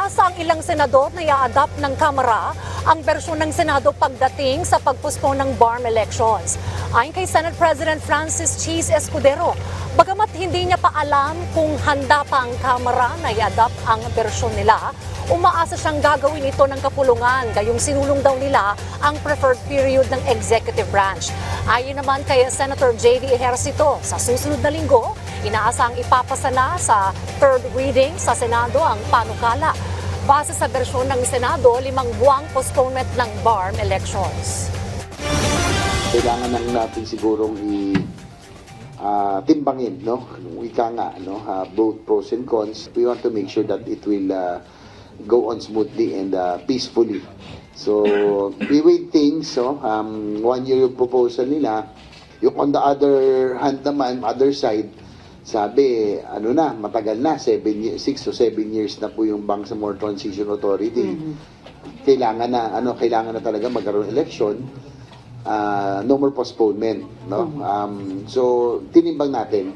Umaasa ang ilang senador na i-adapt ng Kamara ang bersyon ng Senado pagdating sa pagpuspon ng BARM elections. Ayon kay Senate President Francis Cheese Escudero, bagamat hindi niya pa alam kung handa pa ang Kamara na i-adapt ang bersyon nila, umaasa siyang gagawin ito ng kapulungan, gayong sinulong daw nila ang preferred period ng executive branch. Ayon naman kay Senator J.D. Ejercito, sa susunod na linggo, inaasang ipapasa na sa third reading sa Senado ang panukala. Base sa bersyon ng Senado, 5 buwang postponement ng BARM elections. Kailangan lang natin sigurong timbangin, no? Ika nga, no? Both pros and cons. We want to make sure that it will go on smoothly and peacefully. So, we weigh things, so, 1 year yung proposal nila. Yung on the other hand naman, other side, sabi, matagal na, 6 to 7 years na po yung Bangsamoro Transition Authority. Kailangan na talaga magkaroon ng election. No more postponement, no? So, tinimbang natin.